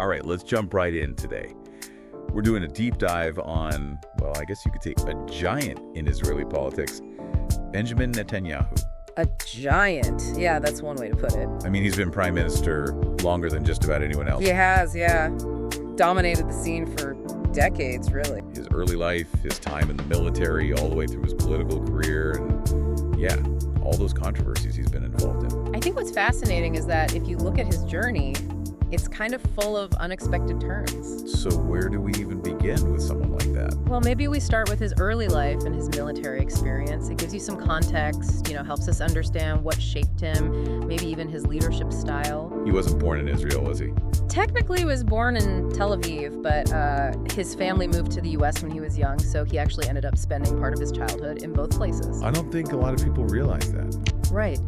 All right, let's jump right in today. We're doing a deep dive on, well, I guess you could say a giant in Israeli politics, Benjamin Netanyahu. A giant. Yeah, that's one way to put it. I mean, he's been prime minister longer than just about anyone else. He has, yeah. Dominated the scene for decades, really. His early life, his time in the military, all the way through his political career, and yeah, all those controversies he's been involved in. I think what's fascinating is that if you look at his journey, it's kind of full of unexpected turns. So where do we even begin with someone like that? Well, maybe we start with his early life and his military experience. It gives you some context, helps us understand what shaped him, maybe even his leadership style. He wasn't born in Israel, was he? Technically, he was born in Tel Aviv, but his family moved to the U.S. when he was young, so he actually ended up spending part of his childhood in both places. I don't think a lot of people realize that. Right.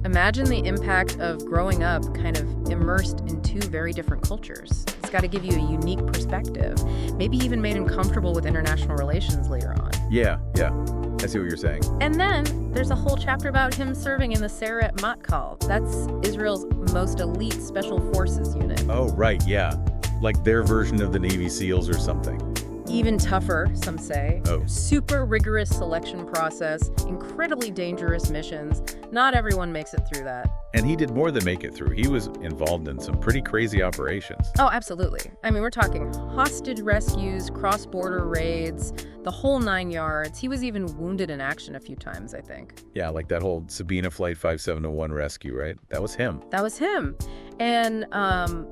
Imagine the impact of growing up kind of immersed in two very different cultures. It's got to give you a unique perspective. Maybe even made him comfortable with international relations later on. Yeah. I see what you're saying. And then there's a whole chapter about him serving in the Sayeret Matkal. That's Israel's most elite special forces unit. Oh, right, yeah. Like their version of the Navy SEALs or something. Even tougher, some say. Oh. Super rigorous selection process, incredibly dangerous missions. Not everyone makes it through that. And he did more than make it through. He was involved in some pretty crazy operations. Oh, absolutely. I mean, we're talking hostage rescues, cross-border raids, the whole 9 yards. He was even wounded in action a few times, I think. Yeah, like that whole Sabina Flight 5701 rescue, right? That was him. That was him. And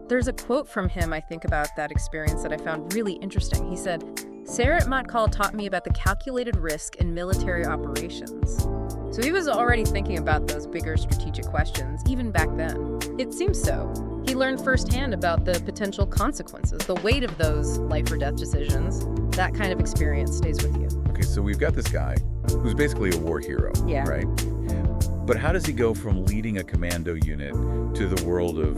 there's a quote from him, I think, about that experience that I found really interesting. He said, "Sayeret Matkal taught me about the calculated risk in military operations." So he was already thinking about those bigger strategic questions, even back then. It seems so. He learned firsthand about the potential consequences, the weight of those life or death decisions. That kind of experience stays with you. Okay, so we've got this guy who's basically a war hero, Yeah. right? But how does he go from leading a commando unit to the world of,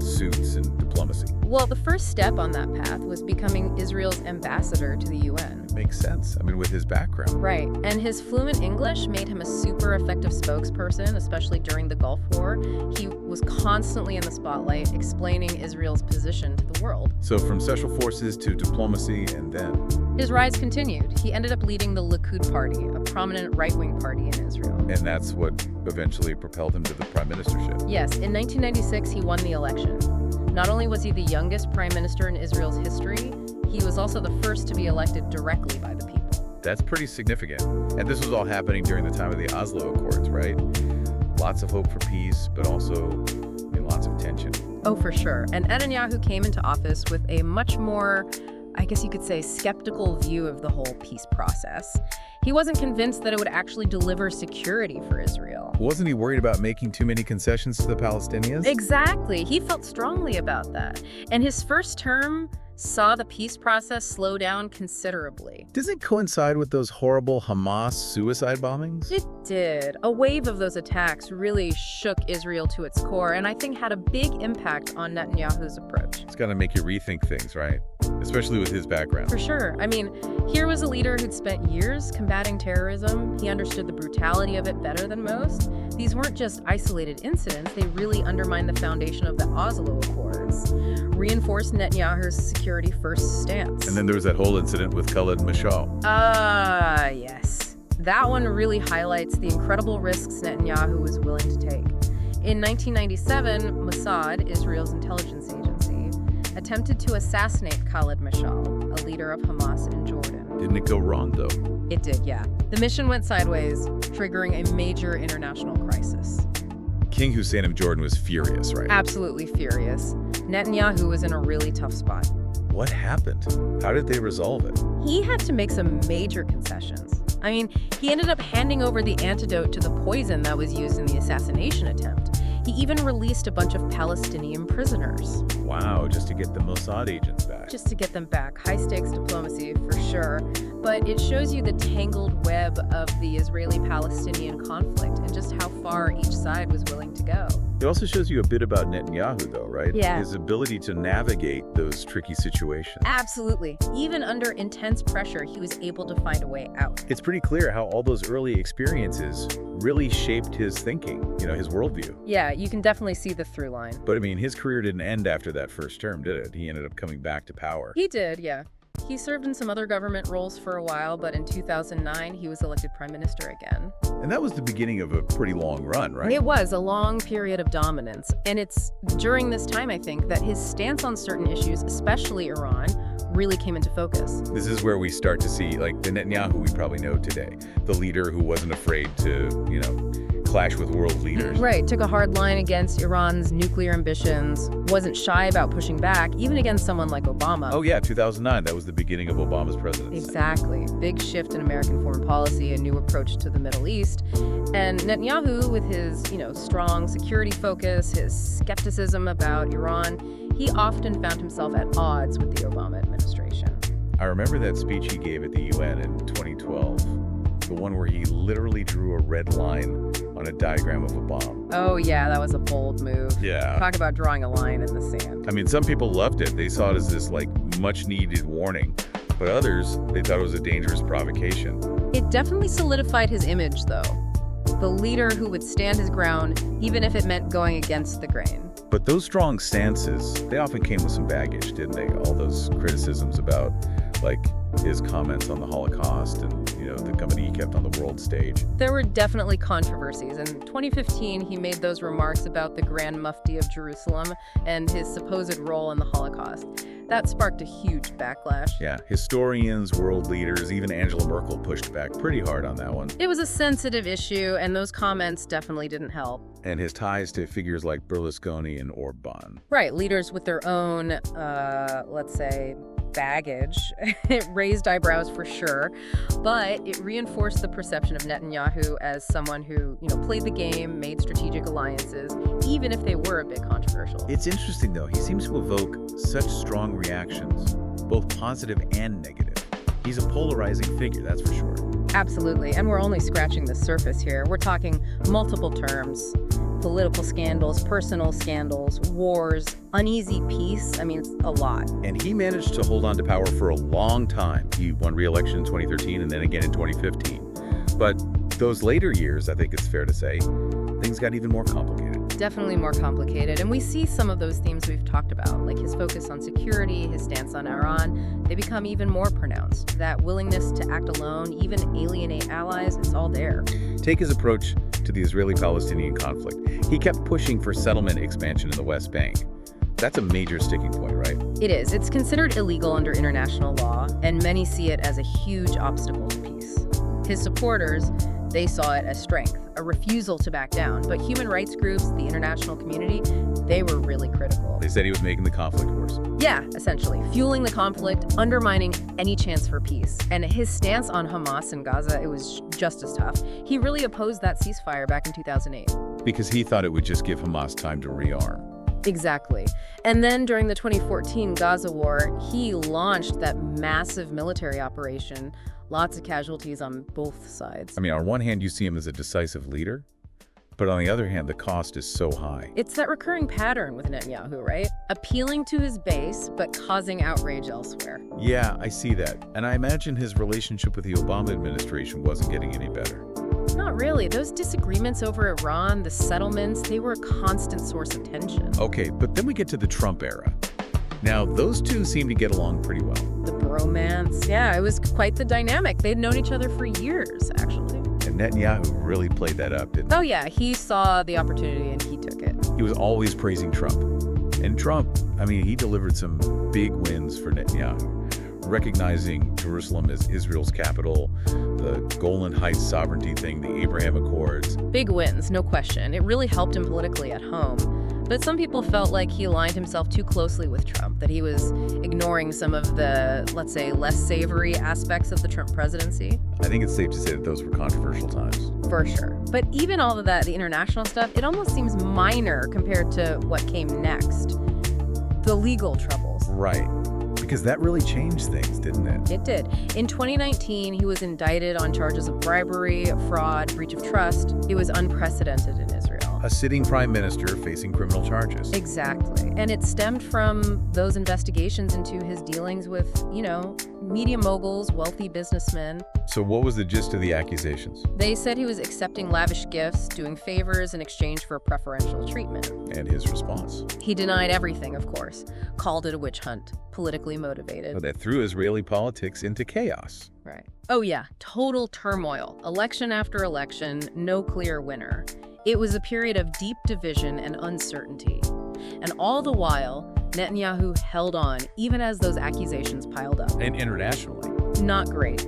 suits and diplomacy? Well, the first step on that path was becoming Israel's ambassador to the UN. Makes sense. I mean, with his background. Right, and his fluent English made him a super effective spokesperson, especially during the Gulf War. He was constantly in the spotlight, explaining Israel's position to the world. So from special forces to diplomacy, and then... His rise continued. He ended up leading the Likud party, a prominent right-wing party in Israel. And that's what eventually propelled him to the prime ministership. Yes, in 1996, he won the election. Not only was he the youngest prime minister in Israel's history, he was also the first to be elected directly by the people. That's pretty significant. And this was all happening during the time of the Oslo Accords, right? Lots of hope for peace, but also lots of tension. Oh, for sure. And Netanyahu came into office with a much more, I guess you could say, skeptical view of the whole peace process. He wasn't convinced that it would actually deliver security for Israel. Wasn't he worried about making too many concessions to the Palestinians? Exactly. He felt strongly about that. And his first term saw the peace process slow down considerably. Does it coincide with those horrible Hamas suicide bombings? It did. A wave of those attacks really shook Israel to its core, and I think had a big impact on Netanyahu's approach. It's got to make you rethink things, right? Especially with his background. For sure. I mean, here was a leader who'd spent years combating terrorism. He understood the brutality of it better than most. These weren't just isolated incidents. They really undermined the foundation of the Oslo Accords, reinforced Netanyahu's security first stance. And then there was that whole incident with Khaled Mashal. Yes. That one really highlights the incredible risks Netanyahu was willing to take. In 1997, Mossad, Israel's intelligence agency, attempted to assassinate Khaled Mashal, a leader of Hamas in Jordan. Didn't it go wrong, though? It did, yeah. The mission went sideways, triggering a major international crisis. King Hussein of Jordan was furious, right? Absolutely furious. Netanyahu was in a really tough spot. What happened? How did they resolve it? He had to make some major concessions. I mean, he ended up handing over the antidote to the poison that was used in the assassination attempt. He even released a bunch of Palestinian prisoners. Wow, just to get the Mossad agents back. Just to get them back. High-stakes diplomacy, for sure. But it shows you the tangled web of the Israeli-Palestinian conflict and just how far each side was willing to go. It also shows you a bit about Netanyahu, though, right? Yeah. His ability to navigate those tricky situations. Absolutely. Even under intense pressure, he was able to find a way out. It's pretty clear how all those early experiences really shaped his thinking, his worldview. Yeah, you can definitely see the through line. But, his career didn't end after that first term, did it? He ended up coming back to power. He did, yeah. He served in some other government roles for a while, but in 2009, he was elected prime minister again. And that was the beginning of a pretty long run, right? It was a long period of dominance. And it's during this time, I think, that his stance on certain issues, especially Iran, really came into focus. This is where we start to see, the Netanyahu we probably know today. The leader who wasn't afraid to, clash with world leaders. Right, took a hard line against Iran's nuclear ambitions, wasn't shy about pushing back, even against someone like Obama. Oh yeah, 2009, that was the beginning of Obama's presidency. Exactly. Big shift in American foreign policy, a new approach to the Middle East. And Netanyahu, with his, strong security focus, his skepticism about Iran, he often found himself at odds with the Obama administration. I remember that speech he gave at the UN in 2012, the one where he literally drew a red line on a diagram of a bomb. Oh, yeah, that was a bold move. Yeah. Talk about drawing a line in the sand. Some people loved it. They saw it as this, much-needed warning. But others, they thought it was a dangerous provocation. It definitely solidified his image, though. The leader who would stand his ground, even if it meant going against the grain. But those strong stances, they often came with some baggage, didn't they? All those criticisms about, his comments on the Holocaust and, the company he kept on the world stage. There were definitely controversies. In 2015, he made those remarks about the Grand Mufti of Jerusalem and his supposed role in the Holocaust. That sparked a huge backlash. Yeah, historians, world leaders, even Angela Merkel pushed back pretty hard on that one. It was a sensitive issue, and those comments definitely didn't help. And his ties to figures like Berlusconi and Orban. Right, leaders with their own, let's say, baggage. It raised eyebrows for sure, but it reinforced the perception of Netanyahu as someone who, played the game, made strategic alliances, even if they were a bit controversial. It's interesting, though. He seems to evoke such strong reactions, both positive and negative. He's a polarizing figure, that's for sure. Absolutely, and we're only scratching the surface here. We're talking multiple terms. Political scandals, personal scandals, wars, uneasy peace. It's a lot. And he managed to hold on to power for a long time. He won re-election in 2013 and then again in 2015. But those later years, I think it's fair to say, things got even more complicated. Definitely more complicated. And we see some of those themes we've talked about, like his focus on security, his stance on Iran. They become even more pronounced. That willingness to act alone, even alienate allies, it's all there. Take his approach to the Israeli-Palestinian conflict. He kept pushing for settlement expansion in the West Bank. That's a major sticking point, right? It is. It's considered illegal under international law, and many see it as a huge obstacle to peace. His supporters, they saw it as strength, a refusal to back down. But human rights groups, the international community, they were really critical. They said he was making the conflict worse. Yeah, essentially. Fueling the conflict, undermining any chance for peace. And his stance on Hamas in Gaza, it was just as tough. He really opposed that ceasefire back in 2008. Because he thought it would just give Hamas time to rearm. Exactly. And then during the 2014 Gaza war, he launched that massive military operation. Lots of casualties on both sides. On one hand, you see him as a decisive leader, but on the other hand, the cost is so high. It's that recurring pattern with Netanyahu, right? Appealing to his base, but causing outrage elsewhere. Yeah, I see that. And I imagine his relationship with the Obama administration wasn't getting any better. Not really. Those disagreements over Iran, the settlements, they were a constant source of tension. Okay, but then we get to the Trump era. Now, those two seem to get along pretty well. The bromance. Yeah, it was quite the dynamic. They'd known each other for years, actually. And Netanyahu really played that up, didn't he? Oh, yeah. He saw the opportunity and he took it. He was always praising Trump. And Trump, he delivered some big wins for Netanyahu, recognizing Jerusalem as Israel's capital, the Golan Heights sovereignty thing, the Abraham Accords. Big wins, no question. It really helped him politically at home. But some people felt like he aligned himself too closely with Trump, that he was ignoring some of the, let's say, less savory aspects of the Trump presidency. I think it's safe to say that those were controversial times. For sure. But even all of that, the international stuff, it almost seems minor compared to what came next. The legal troubles. Right. Because that really changed things, didn't it? It did. In 2019, he was indicted on charges of bribery, fraud, breach of trust. It was unprecedented in Israel. A sitting prime minister facing criminal charges. Exactly. And it stemmed from those investigations into his dealings with, media moguls, wealthy businessmen. So what was the gist of the accusations? They said he was accepting lavish gifts, doing favors in exchange for preferential treatment. And his response? He denied everything, of course. Called it a witch hunt, politically motivated. Well, that threw Israeli politics into chaos. Right. Oh yeah, total turmoil. Election after election, no clear winner. It was a period of deep division and uncertainty. And all the while, Netanyahu held on, even as those accusations piled up. And internationally? Not great.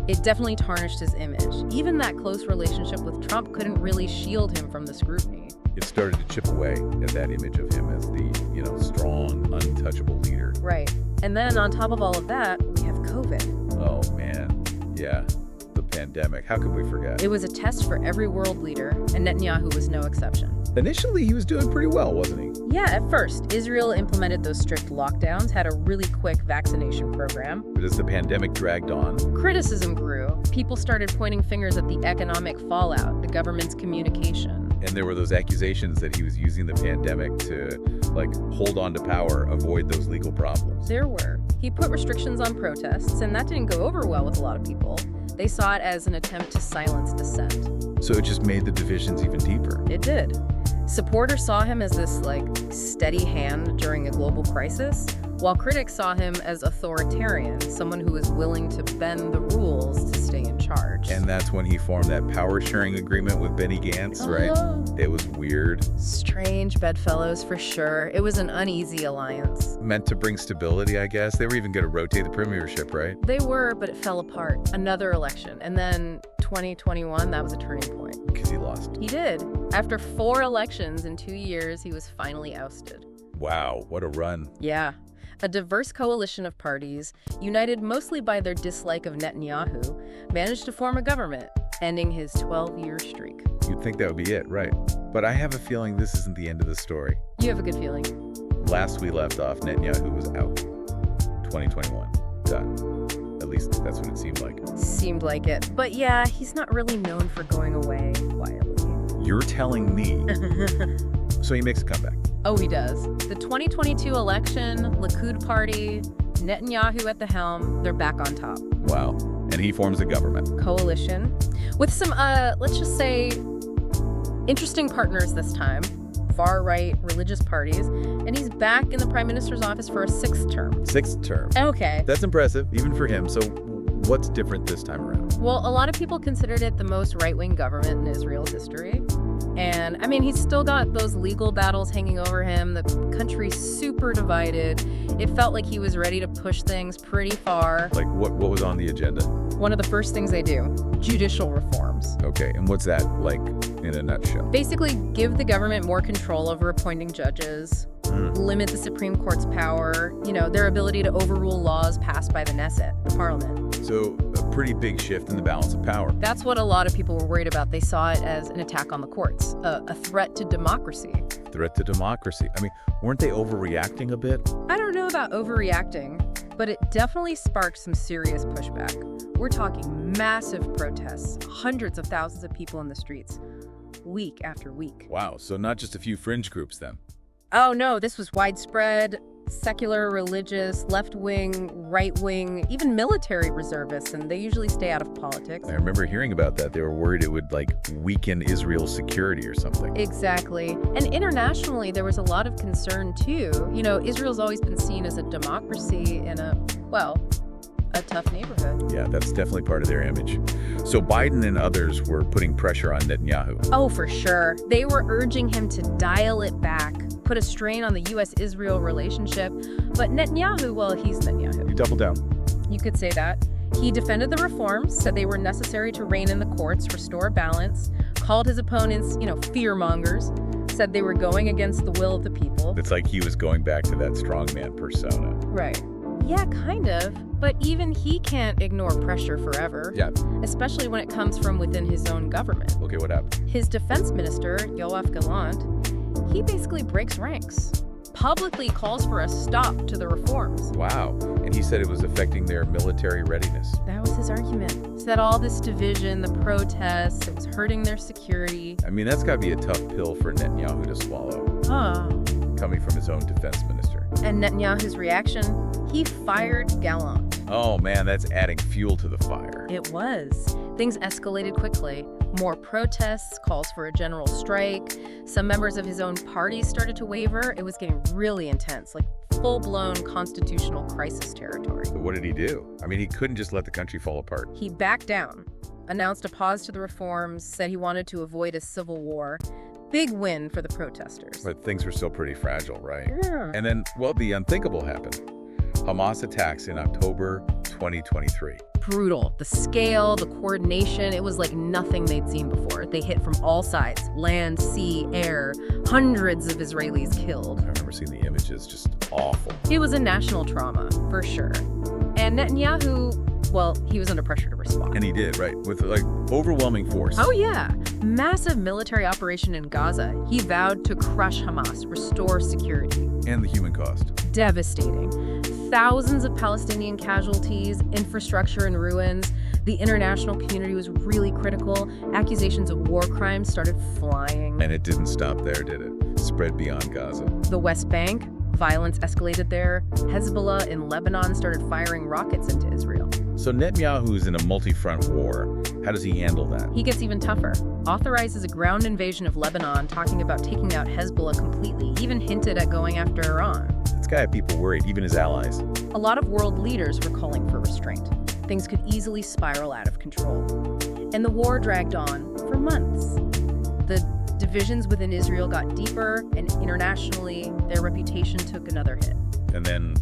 It definitely tarnished his image. Even that close relationship with Trump couldn't really shield him from the scrutiny. It started to chip away at that image of him as the, strong, untouchable leader. Right. And then on top of all of that, we have COVID. Oh, man. Yeah. The pandemic. How could we forget? It was a test for every world leader, and Netanyahu was no exception. Initially, he was doing pretty well, wasn't he? Yeah, at first. Israel implemented those strict lockdowns, had a really quick vaccination program. But as the pandemic dragged on, criticism grew. People started pointing fingers at the economic fallout, the government's communication. and there were those accusations that he was using the pandemic to, hold on to power, avoid those legal problems. There were. He put restrictions on protests, and that didn't go over well with a lot of people. They saw it as an attempt to silence dissent. So it just made the divisions even deeper. It did. Supporters saw him as this, steady hand during a global crisis, while critics saw him as authoritarian, someone who was willing to bend the rules to stay in charge. And that's when he formed that power-sharing agreement with Benny Gantz, right? It was weird. Strange bedfellows, for sure. It was an uneasy alliance. Meant to bring stability, I guess. They were even going to rotate the premiership, right? They were, but it fell apart. Another election. And then 2021, that was a turning point. Because he lost. He did. After 4 elections in 2 years, he was finally ousted. Wow, what a run. Yeah. A diverse coalition of parties, united mostly by their dislike of Netanyahu, managed to form a government, ending his 12-year streak. You'd think that would be it, right? But I have a feeling this isn't the end of the story. You have a good feeling. Last we left off, Netanyahu was out. 2021. Done. At least that's what it seemed like. Seemed like it. But yeah, he's not really known for going away quietly. You're telling me. So he makes a comeback. Oh, he does. The 2022 election, Likud party, Netanyahu at the helm, they're back on top. Wow. And he forms a government. Coalition. With some, let's just say, interesting partners this time. Far-right religious parties. And he's back in the prime minister's office for a 6th term. 6th term. Okay. That's impressive, even for him. So what's different this time around? Well, a lot of people considered it the most right-wing government in Israel's history. And, he's still got those legal battles hanging over him. The country's super divided. It felt like he was ready to push things pretty far. What was on the agenda? One of the first things they do, judicial reforms. Okay, and what's that like in a nutshell? Basically, give the government more control over appointing judges, limit the Supreme Court's power, their ability to overrule laws passed by the Knesset, the parliament. So a pretty big shift in the balance of power. That's what a lot of people were worried about. They saw it as an attack on the courts, a threat to democracy. Threat to democracy. Weren't they overreacting a bit? I don't know about overreacting, but it definitely sparked some serious pushback. We're talking massive protests, hundreds of thousands of people in the streets, week after week. Wow, so not just a few fringe groups then. Oh no, this was widespread. Secular, religious, left-wing, right-wing, even military reservists, and they usually stay out of politics. I remember hearing about that. They were worried it would, weaken Israel's security or something. Exactly. And internationally, there was a lot of concern, too. Israel's always been seen as a democracy in a tough neighborhood. Yeah, that's definitely part of their image. So Biden and others were putting pressure on Netanyahu. Oh, for sure. They were urging him to dial it back, put a strain on the U.S.-Israel relationship. But Netanyahu, well, he's Netanyahu. You double down. You could say that. He defended the reforms, said they were necessary to rein in the courts, restore balance, called his opponents, fear-mongers, said they were going against the will of the people. It's like he was going back to that strongman persona. Right. Yeah, kind of. But even he can't ignore pressure forever. Yeah. Especially when it comes from within his own government. Okay, what happened? His defense minister, Yoav Gallant, he basically breaks ranks. Publicly calls for a stop to the reforms. Wow. And he said it was affecting their military readiness. That was his argument. He said all this division, the protests, it was hurting their security. That's got to be a tough pill for Netanyahu to swallow. Oh. Coming from his own defense minister. And Netanyahu's reaction? He fired Gallant. Oh man, that's adding fuel to the fire. It was. Things escalated quickly. More protests, calls for a general strike. Some members of his own party started to waver. It was getting really intense, like full-blown constitutional crisis territory. But what did he do? I mean, he couldn't just let the country fall apart. He backed down, announced a pause to the reforms, said he wanted to avoid a civil war. Big win for the protesters. But things were still pretty fragile, right? Yeah. And then, well, the unthinkable happened. Hamas attacks in October 2023. Brutal. The scale, the coordination, it was like nothing they'd seen before. They hit from all sides, land, sea, air. Hundreds of Israelis killed. I remember seeing the images, just awful. It was a national trauma, for sure. And Netanyahu, well, he was under pressure to respond. And he did, right, with like overwhelming force. Oh yeah, massive military operation in Gaza. He vowed to crush Hamas, restore security. And the human cost. Devastating. Thousands of Palestinian casualties, infrastructure in ruins. The international community was really critical. Accusations of war crimes started flying. And it didn't stop there, did it? Spread beyond Gaza. The West Bank, violence escalated there. Hezbollah in Lebanon started firing rockets into Israel. So Netanyahu's in a multi-front war. How does he handle that? He gets even tougher. Authorizes a ground invasion of Lebanon, talking about taking out Hezbollah completely, even hinted at going after Iran. This guy had people worried, even his allies. A lot of world leaders were calling for restraint. Things could easily spiral out of control. And the war dragged on for months. The divisions within Israel got deeper, and internationally, their reputation took another hit. And then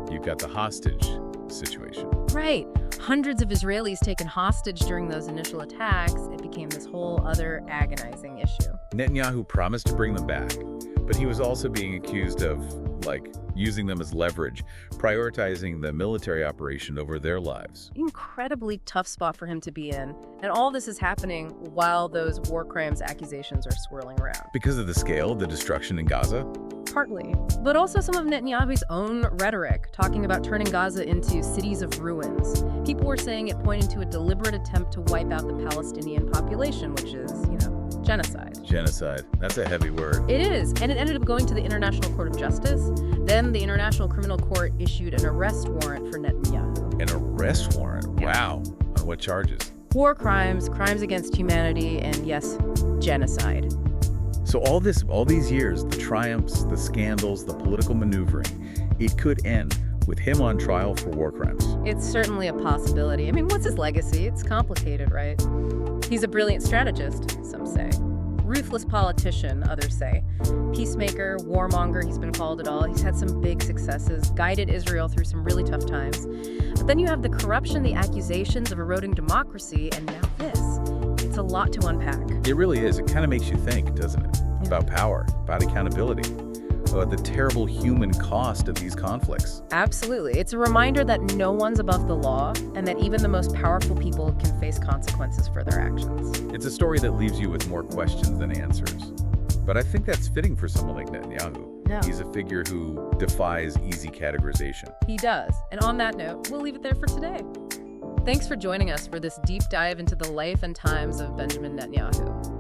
you've got the hostage situation. Right. Hundreds of Israelis taken hostage during those initial attacks. It became this whole other agonizing issue. Netanyahu promised to bring them back, but he was also being accused of, like, using them as leverage, prioritizing the military operation over their lives. Incredibly tough spot for him to be in. And all this is happening while those war crimes accusations are swirling around. Because of the scale of the destruction in Gaza? Partly. But also some of Netanyahu's own rhetoric, talking about turning Gaza into cities of ruins. People were saying it pointed to a deliberate attempt to wipe out the Palestinian population, which is, genocide. Genocide. That's a heavy word. It is, and it ended up going to the International Court of Justice. Then the International Criminal Court issued an arrest warrant for Netanyahu. An arrest warrant? Yeah. Wow. On what charges? War crimes, crimes against humanity, and yes, genocide. So all these years, the triumphs, the scandals, the political maneuvering, it could end with him on trial for war crimes. It's certainly a possibility. I mean, what's his legacy? It's complicated, right? He's a brilliant strategist, some say. Ruthless politician, others say. Peacemaker, warmonger, he's been called it all. He's had some big successes, guided Israel through some really tough times. But then you have the corruption, the accusations of eroding democracy, and now this. It's a lot to unpack. It really is. It kind of makes you think, doesn't it? Yeah. About power, about accountability, about the terrible human cost of these conflicts. Absolutely. It's a reminder that no one's above the law and that even the most powerful people can face consequences for their actions. It's a story that leaves you with more questions than answers. But I think that's fitting for someone like Netanyahu. Yeah. He's a figure who defies easy categorization. He does. And on that note, we'll leave it there for today. Thanks for joining us for this deep dive into the life and times of Benjamin Netanyahu.